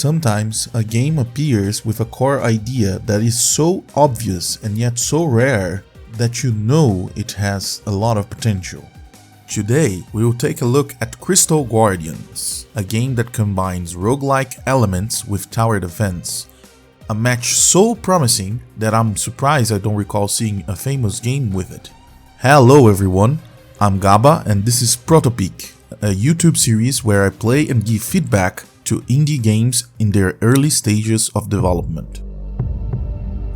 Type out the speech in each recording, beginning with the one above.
Sometimes a game appears with a core idea that is so obvious and yet so rare that you know it has a lot of potential. Today, we will take a look at Crystal Guardians, a game that combines roguelike elements with tower defense. A match so promising that I'm surprised I don't recall seeing a famous game with it. Hello everyone, I'm Gaba and this is Proto Peek, a YouTube series where I play and give feedback to indie games in their early stages of development.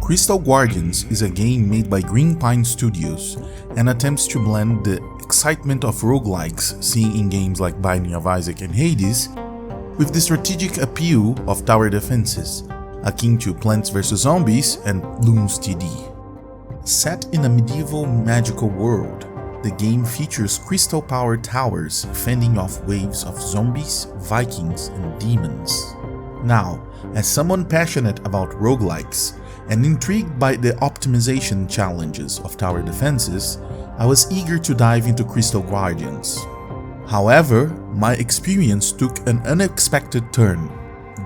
Crystal Guardians is a game made by Green Pine Studios and attempts to blend the excitement of roguelikes seen in games like Binding of Isaac and Hades with the strategic appeal of tower defenses, akin to Plants vs Zombies and Bloons TD. Set in a medieval magical world, the game features crystal-powered towers fending off waves of zombies, Vikings, and demons. Now, as someone passionate about roguelikes and intrigued by the optimization challenges of tower defenses, I was eager to dive into Crystal Guardians. However, my experience took an unexpected turn.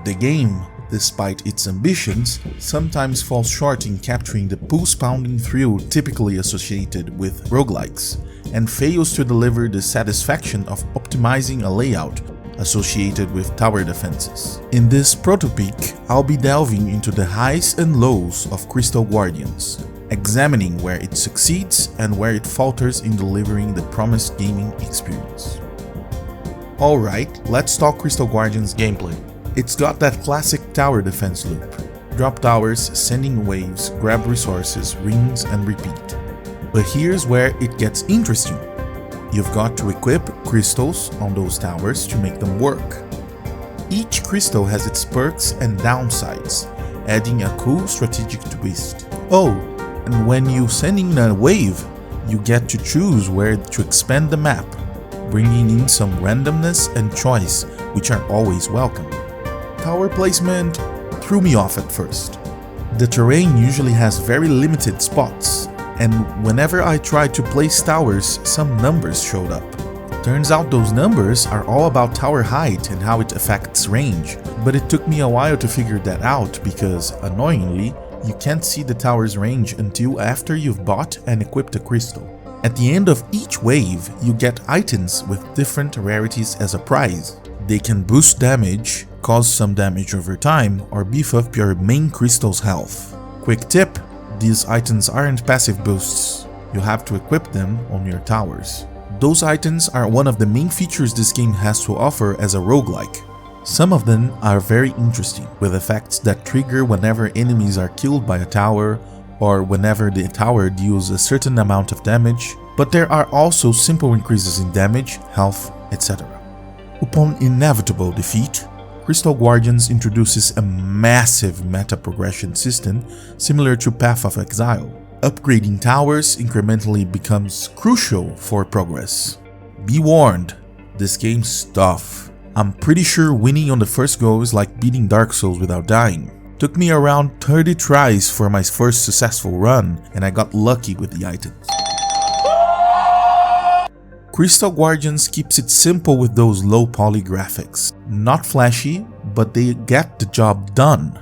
The game, despite its ambitions, sometimes falls short in capturing the pulse-pounding thrill typically associated with roguelikes, and fails to deliver the satisfaction of optimizing a layout associated with tower defenses. In this Proto Peek, I'll be delving into the highs and lows of Crystal Guardians, examining where it succeeds and where it falters in delivering the promised gaming experience. Alright, let's talk Crystal Guardians gameplay. It's got that classic tower defense loop. Drop towers, sending waves, grab resources, rings and repeat. But here's where it gets interesting. You've got to equip crystals on those towers to make them work. Each crystal has its perks and downsides, adding a cool strategic twist. Oh, and when you send in a wave, you get to choose where to expand the map, bringing in some randomness and choice, which are always welcome. Tower placement threw me off at first. The terrain usually has very limited spots, and whenever I tried to place towers, some numbers showed up. Turns out those numbers are all about tower height and how it affects range, but it took me a while to figure that out because, annoyingly, you can't see the tower's range until after you've bought and equipped a crystal. At the end of each wave, you get items with different rarities as a prize. They can boost damage, cause some damage over time, or beef up your main crystal's health. Quick tip, these items aren't passive boosts, you have to equip them on your towers. Those items are one of the main features this game has to offer as a roguelike. Some of them are very interesting, with effects that trigger whenever enemies are killed by a tower, or whenever the tower deals a certain amount of damage, but there are also simple increases in damage, health, etc. Upon inevitable defeat, Crystal Guardians introduces a massive meta progression system similar to Path of Exile. Upgrading towers incrementally becomes crucial for progress. Be warned, this game's tough. I'm pretty sure winning on the first go is like beating Dark Souls without dying. Took me around 30 tries for my first successful run, and I got lucky with the items. Crystal Guardians keeps it simple with those low poly graphics. Not flashy, but they get the job done.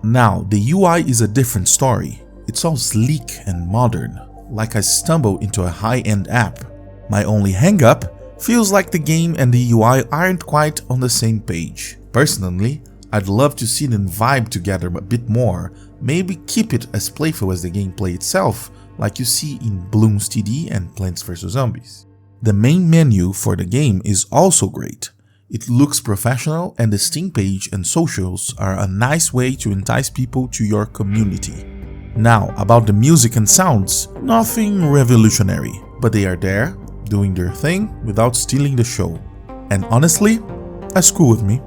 Now, the UI is a different story. It's all sleek and modern, like I stumbled into a high-end app. My only hang-up feels like the game and the UI aren't quite on the same page. Personally, I'd love to see them vibe together a bit more, maybe keep it as playful as the gameplay itself, like you see in Bloons TD and Plants vs Zombies. The main menu for the game is also great. It looks professional and the Steam page and socials are a nice way to entice people to your community. Now, about the music and sounds, nothing revolutionary, but they are there, doing their thing without stealing the show. And honestly, that's cool with me.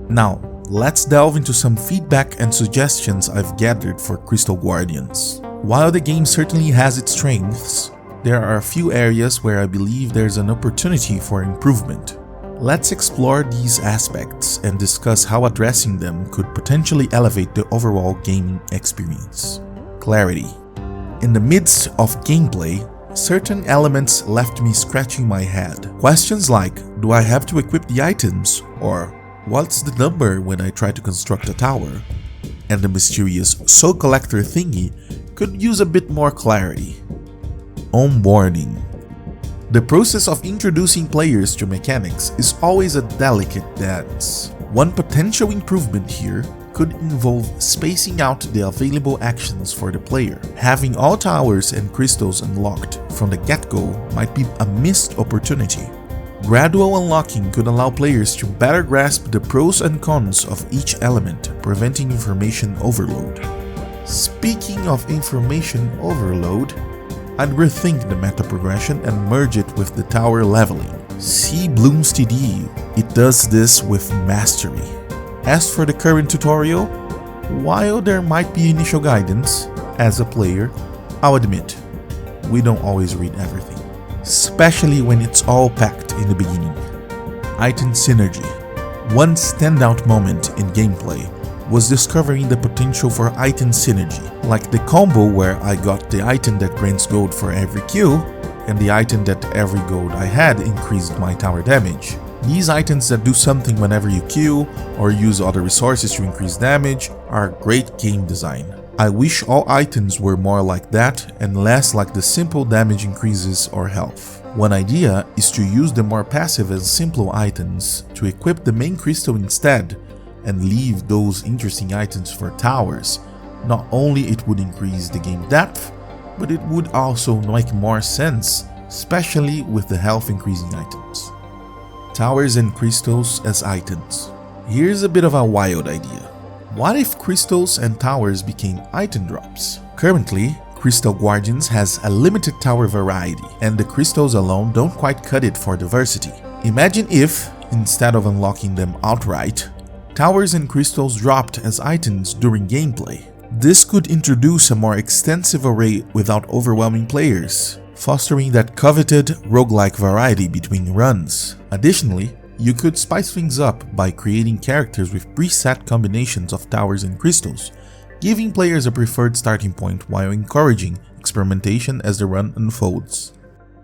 Now, let's delve into some feedback and suggestions I've gathered for Crystal Guardians. While the game certainly has its strengths, there are a few areas where I believe there's an opportunity for improvement. Let's explore these aspects and discuss how addressing them could potentially elevate the overall gaming experience. Clarity. In the midst of gameplay, certain elements left me scratching my head. Questions like, do I have to equip the items? Or, What's the number when I try to construct a tower? And the mysterious soul collector thingy could use a bit more clarity. Onboarding. The process of introducing players to mechanics is always a delicate dance. One potential improvement here could involve spacing out the available actions for the player. Having all towers and crystals unlocked from the get-go might be a missed opportunity. Gradual unlocking could allow players to better grasp the pros and cons of each element, preventing information overload. Speaking of information overload, I'd rethink the meta progression and merge it with the tower leveling. See Bloom's TD, it does this with mastery. As for the current tutorial, while there might be initial guidance, as a player, I'll admit, we don't always read everything. Especially when it's all packed in the beginning. Item synergy. One standout moment in gameplay was discovering the potential for item synergy, like the combo where I got the item that grants gold for every kill, and the item that every gold I had increased my tower damage. These items that do something whenever you kill, or use other resources to increase damage, are great game design. I wish all items were more like that and less like the simple damage increases or health. One idea is to use the more passive and simple items to equip the main crystal instead and leave those interesting items for towers. Not only it would increase the game depth, but it would also make more sense, especially with the health increasing items. Towers and crystals as items. Here's a bit of a wild idea. What if crystals and towers became item drops? Currently, Crystal Guardians has a limited tower variety, and the crystals alone don't quite cut it for diversity. Imagine if, instead of unlocking them outright, towers and crystals dropped as items during gameplay. This could introduce a more extensive array without overwhelming players, fostering that coveted roguelike variety between runs. Additionally, you could spice things up by creating characters with preset combinations of towers and crystals, giving players a preferred starting point while encouraging experimentation as the run unfolds.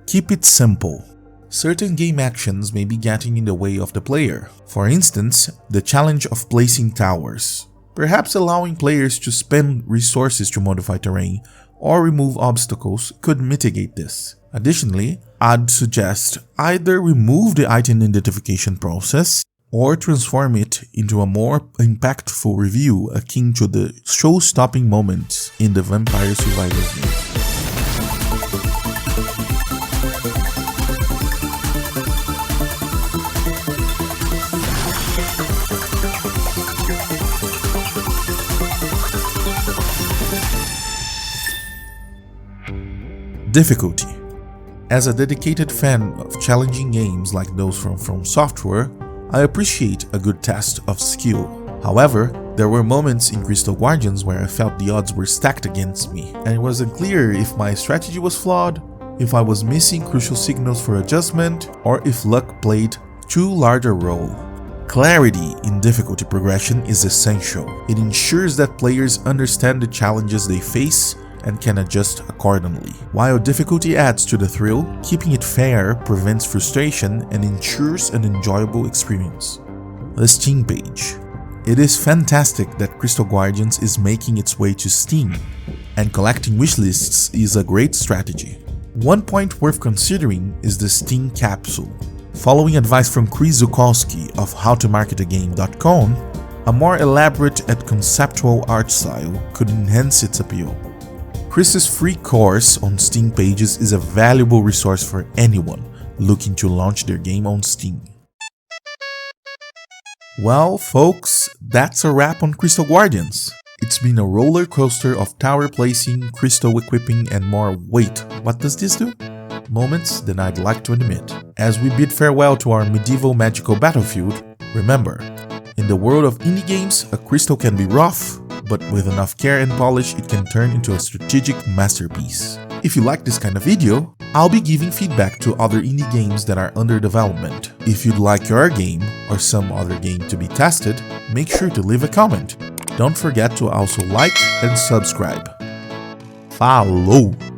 Keep it simple. Certain game actions may be getting in the way of the player. For instance, the challenge of placing towers. Perhaps allowing players to spend resources to modify terrain or remove obstacles could mitigate this. Additionally, I'd suggest either remove the item identification process or transform it into a more impactful review akin to the show-stopping moments in the Vampire Survivors game. Difficulty. As a dedicated fan of challenging games like those from Software, I appreciate a good test of skill. However, there were moments in Crystal Guardians where I felt the odds were stacked against me, and it wasn't clear if my strategy was flawed, if I was missing crucial signals for adjustment, or if luck played too large a role. Clarity in difficulty progression is essential. It ensures that players understand the challenges they face and can adjust accordingly. While difficulty adds to the thrill, keeping it fair prevents frustration and ensures an enjoyable experience. The Steam page. It is fantastic that Crystal Guardians is making its way to Steam, and collecting wishlists is a great strategy. One point worth considering is the Steam capsule. Following advice from Chris Zukolski of howtomarketagame.com, a more elaborate and conceptual art style could enhance its appeal. Chris's free course on Steam pages is a valuable resource for anyone looking to launch their game on Steam. Well, folks, that's a wrap on Crystal Guardians. It's been a roller coaster of tower placing, crystal equipping, and more wait, what does this do? Moments than I'd like to admit. As we bid farewell to our medieval magical battlefield, remember, in the world of indie games, a crystal can be rough, but with enough care and polish, it can turn into a strategic masterpiece. If you like this kind of video, I'll be giving feedback to other indie games that are under development. If you'd like your game or some other game to be tested, make sure to leave a comment. Don't forget to also like and subscribe. Falou!